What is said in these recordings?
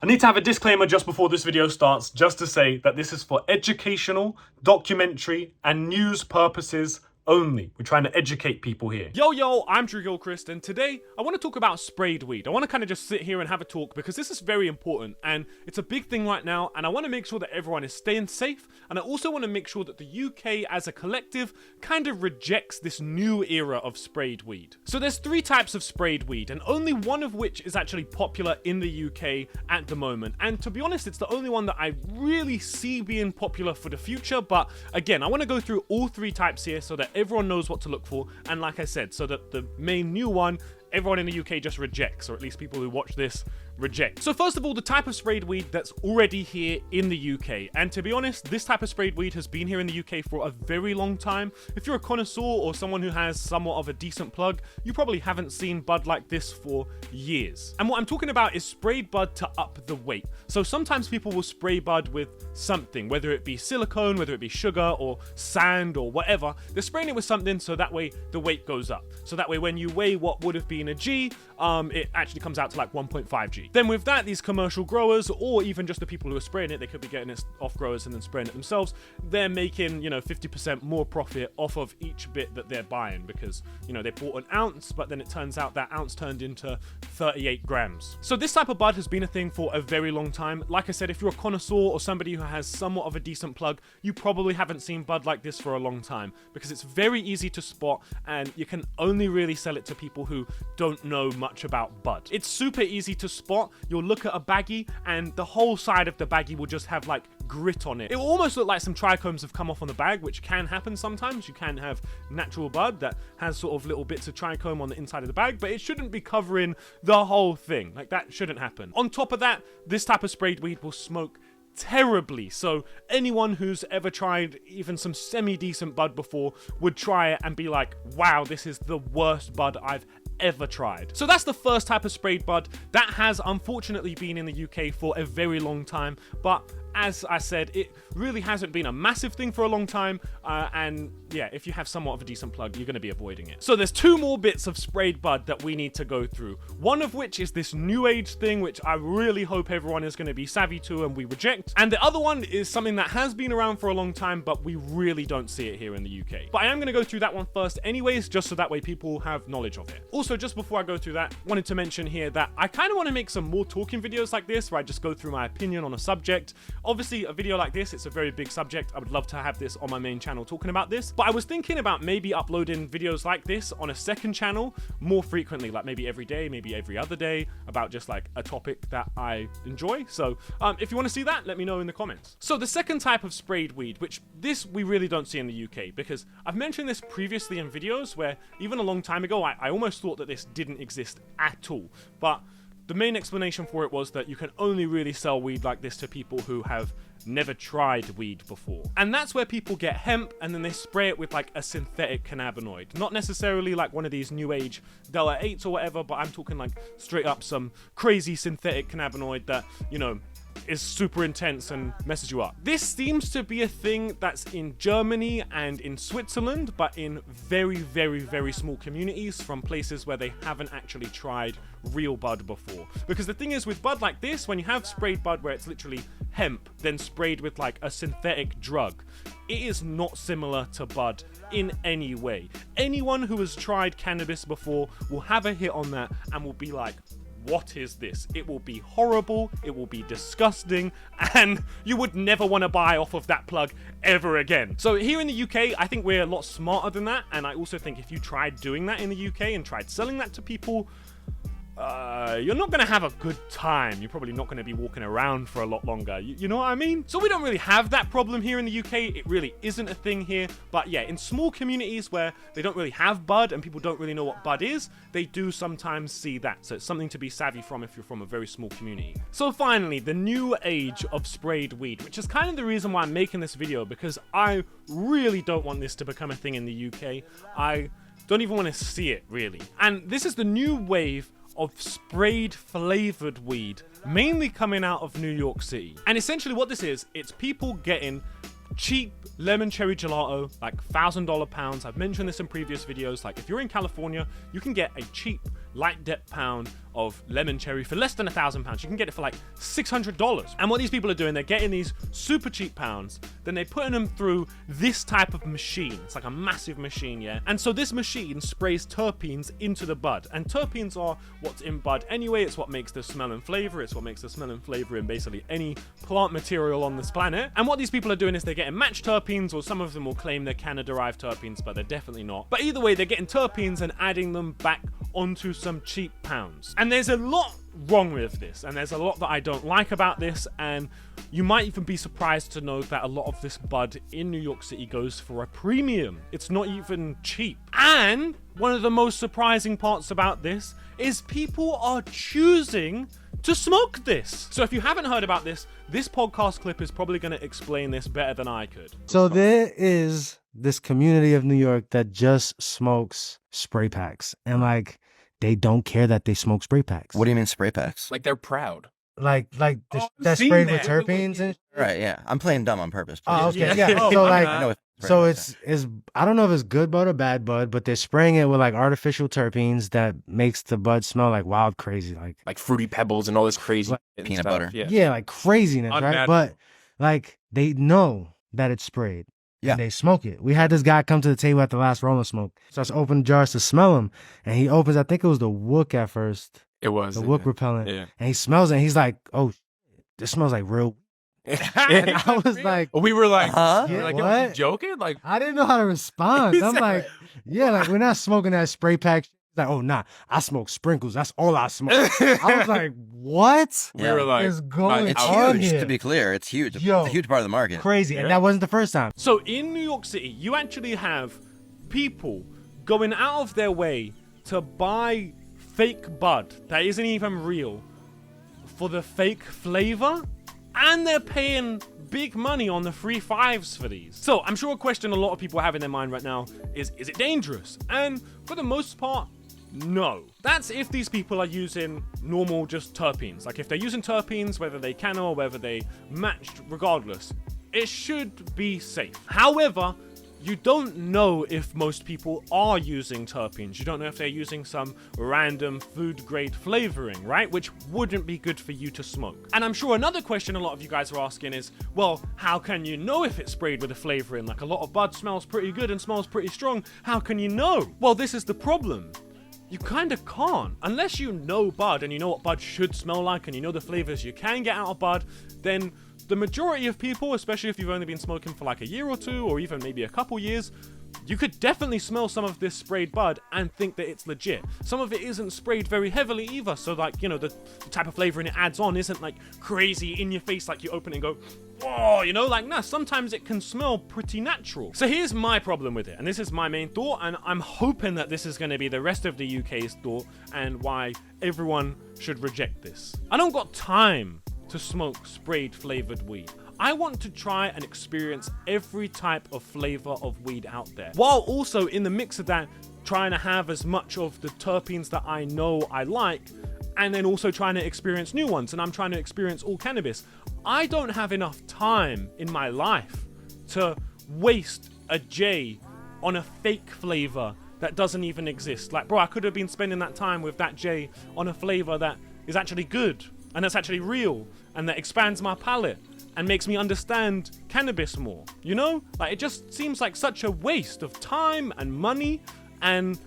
I need to have a disclaimer just before this video starts, just to say that this is for educational, documentary, and news purposes only. We're trying to educate people here. Yo, I'm Drew Gilchrist, and today I want to talk about sprayed weed. I want to kind of just sit here and have a talk because this is very important and it's a big thing right now, and I want to make sure that everyone is staying safe, and I also want to make sure that the UK as a collective kind of rejects this new era of sprayed weed. So there's three types of sprayed weed, and only one of which is actually popular in the UK at the moment, and to be honest, it's the only one that I really see being popular for the future. But again, I want to go through all three types here so that everyone knows what to look for, and like I said, so that the main new one, everyone in the UK just rejects, or at least people who watch this reject. So first of all, the type of sprayed weed that's already here in the UK. And to be honest, this type of sprayed weed has been here in the UK for a very long time. If you're a connoisseur or someone who has somewhat of a decent plug, you probably haven't seen bud like this for years. And what I'm talking about is sprayed bud to up the weight. So sometimes people will spray bud with something, whether it be silicone, whether it be sugar or sand or whatever. They're spraying it with something so that way the weight goes up. So that way when you weigh what would have been a G, it actually comes out to like 1.5 G. Then with that, these commercial growers, or even just the people who are spraying it, they could be getting it off growers and then spraying it themselves. They're making, 50% more profit off of each bit that they're buying because, they bought an ounce, but then it turns out that ounce turned into 38 grams. So this type of bud has been a thing for a very long time. Like I said, if you're a connoisseur or somebody who has somewhat of a decent plug, you probably haven't seen bud like this for a long time because it's very easy to spot and you can only really sell it to people who don't know much about bud. It's super easy to spot. You'll look at a baggie and the whole side of the baggie will just have like grit on it. It will almost look like some trichomes have come off on the bag, which can happen sometimes. You can have natural bud that has sort of little bits of trichome on the inside of the bag, but it shouldn't be covering the whole thing. Like, that shouldn't happen. On top of that, this type of sprayed weed will smoke terribly. So anyone who's ever tried even some semi-decent bud before would try it and be like, wow, this is the worst bud I've ever tried. So that's the first type of sprayed bud that has unfortunately been in the UK for a very long time, but as I said, it really hasn't been a massive thing for a long time, and yeah, if you have somewhat of a decent plug, you're going to be avoiding it. So there's two more bits of sprayed bud that we need to go through. One of which is this new age thing, which I really hope everyone is going to be savvy to and we reject. And the other one is something that has been around for a long time, but we really don't see it here in the UK. But I am going to go through that one first anyways, just so that way people have knowledge of it. Also, just before I go through that, wanted to mention here that I kind of want to make some more talking videos like this, where I just go through my opinion on a subject. Obviously, a video like this, it's a very big subject. I would love to have this on my main channel talking about this, but I was thinking about maybe uploading videos like this on a second channel more frequently, like maybe every day, maybe every other day, about just like a topic that I enjoy. So if you want to see that, let me know in the comments. So the second type of sprayed weed, which this we really don't see in the UK, because I've mentioned this previously in videos where even a long time ago, I almost thought that this didn't exist at all, but the main explanation for it was that you can only really sell weed like this to people who have never tried weed before. And that's where people get hemp and then they spray it with like a synthetic cannabinoid. Not necessarily like one of these new age Delta 8s or whatever, but I'm talking like straight up some crazy synthetic cannabinoid that, is super intense and messes you up. This seems to be a thing that's in Germany and in Switzerland, but in very, very, very small communities from places where they haven't actually tried real bud before. Because the thing is with bud like this, when you have sprayed bud where it's literally hemp, then sprayed with like a synthetic drug, it is not similar to bud in any way. Anyone who has tried cannabis before will have a hit on that and will be like, what is this? It will be horrible, it will be disgusting, and you would never want to buy off of that plug ever again. So here in the UK, I think we're a lot smarter than that, and I also think if you tried doing that in the UK and tried selling that to people, you're not going to have a good time. You're probably not going to be walking around for a lot longer. You know what I mean? So we don't really have that problem here in the UK. It really isn't a thing here. But yeah, in small communities where they don't really have bud and people don't really know what bud is, they do sometimes see that. So it's something to be savvy from if you're from a very small community. So finally, the new age of sprayed weed, which is kind of the reason why I'm making this video, because I really don't want this to become a thing in the UK. I don't even want to see it, really. And this is the new wave of sprayed flavored weed, mainly coming out of New York City. And essentially what this is, it's people getting cheap lemon cherry gelato, like $1,000 pounds. I've mentioned this in previous videos. Like if you're in California, you can get a cheap light depth pound of lemon cherry for less than £1,000. You can get it for like $600. And what these people are doing, they're getting these super cheap pounds, then they're putting them through this type of machine. It's like a massive machine, yeah? And so this machine sprays terpenes into the bud. And terpenes are what's in bud anyway. It's what makes the smell and flavor. It's what makes the smell and flavor in basically any plant material on this planet. And what these people are doing is they're getting matched terpenes, or some of them will claim they're canna-derived terpenes, but they're definitely not. But either way, they're getting terpenes and adding them back onto some cheap pounds. And there's a lot wrong with this, and there's a lot that I don't like about this, and you might even be surprised to know that a lot of this bud in New York City goes for a premium. It's not even cheap. And one of the most surprising parts about this is people are choosing to smoke this. So if you haven't heard about this, this podcast clip is probably going to explain this better than I could. So there is this community of New York that just smokes spray packs, and like they don't care that they smoke spray packs. What do you mean spray packs? Like they're proud. Like the I've that seen sprayed that. with terpenes and. Right, yeah. I'm playing dumb on purpose. Oh, please. okay, yeah. Oh, So my like, God. I know so it's I don't know if it's good bud or bad bud, but they're spraying it with like artificial terpenes that makes the bud smell like wild crazy, Like fruity pebbles and all this crazy Like shit and peanut stuff. butter. Yeah. like craziness, right? Unimaginable. But like they know that it's sprayed. Yeah. And they smoke it. We had this guy come to the table at the last Rolling Smoke. Starts opening jars to smell them, and he opens. I think it was the wook at first, It was. the wook repellent, Yeah. and he smells it. And he's like, "Oh, this smells like real." And I was like, we were like, Huh? we were like, What? "Yo, you joking? Like, I didn't know how to respond. I'm like, yeah, like we're not smoking that spray pack. He's like, oh nah, I smoke sprinkles. That's all I smoke. I was like, what we Yeah. were like, is going It's on huge, here? to be clear. It's huge. Yo. It's a huge part of the market. Crazy, and that wasn't the first time. So in New York City, you actually have people going out of their way to buy fake bud that isn't even real for the fake flavor, and they're paying big money on the free fives for these. So I'm sure a question a lot of people have in their mind right now is it dangerous? And for the most part, no. That's if these people are using normal just terpenes. Like if they're using terpenes, whether they can or whether they matched, regardless, it should be safe. However, you don't know if most people are using terpenes. You don't know if they're using some random food grade flavoring, right? Which wouldn't be good for you to smoke. And I'm sure another question a lot of you guys are asking is, well, how can you know if it's sprayed with a flavoring? Like a lot of bud smells pretty good and smells pretty strong. How can you know? Well, this is the problem. You kind of can't. Unless you know bud and you know what bud should smell like and you know the flavors you can get out of bud, then the majority of people, especially if you've only been smoking for like a year or two or even maybe a couple years, you could definitely smell some of this sprayed bud and think that it's legit. Some of it isn't sprayed very heavily either, so like, you know, the type of flavoring it adds on isn't like crazy in your face, like you open it and go, whoa, you know, like, nah, sometimes it can smell pretty natural. So here's my problem with it, and this is my main thought, and I'm hoping that this is going to be the rest of the UK's thought and why everyone should reject this. I don't got time to smoke sprayed flavored weed. I want to try and experience every type of flavor of weed out there, while also in the mix of that trying to have as much of the terpenes that I know I like, and then also trying to experience new ones. And I'm trying to experience all cannabis. I don't have enough time in my life to waste a J on a fake flavor that doesn't even exist. Like, bro, I could have been spending that time with that J on a flavor that is actually good and that's actually real and that expands my palate and makes me understand cannabis more, you know? Like, it just seems like such a waste of time and money, and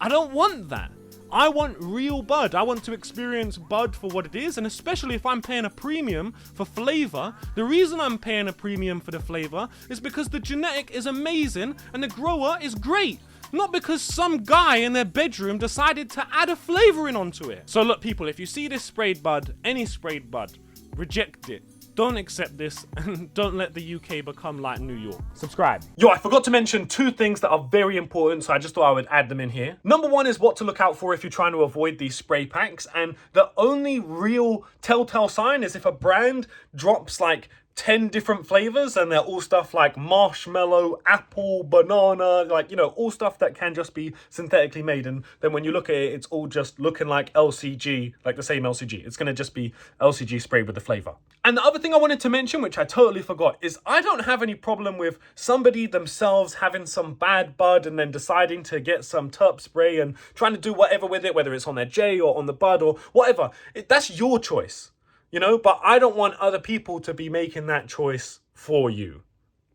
I don't want that. I want real bud. I want to experience bud for what it is, and especially if I'm paying a premium for flavor. The reason I'm paying a premium for the flavor is because the genetic is amazing and the grower is great. Not because some guy in their bedroom decided to add a flavoring onto it. So look, people, if you see this sprayed bud, any sprayed bud, reject it. Don't accept this, and don't let the UK become like New York. Subscribe. Yo, I forgot to mention two things that are very important, so I just thought I would add them in here. Number one is what to look out for if you're trying to avoid these spray packs, and the only real telltale sign is if a brand drops like 10 different flavors, and they're all stuff like marshmallow, apple, banana, like, you know, all stuff that can just be synthetically made. And then when you look at it, it's all just looking like LCG, like the same LCG. It's going to just be LCG sprayed with the flavor. And the other thing I wanted to mention, which I totally forgot, is I don't have any problem with somebody themselves having some bad bud and then deciding to get some terp spray and trying to do whatever with it, whether it's on their J or on the bud or whatever. That's your choice. You know, but I don't want other people to be making that choice for you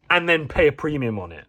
and then pay a premium on it.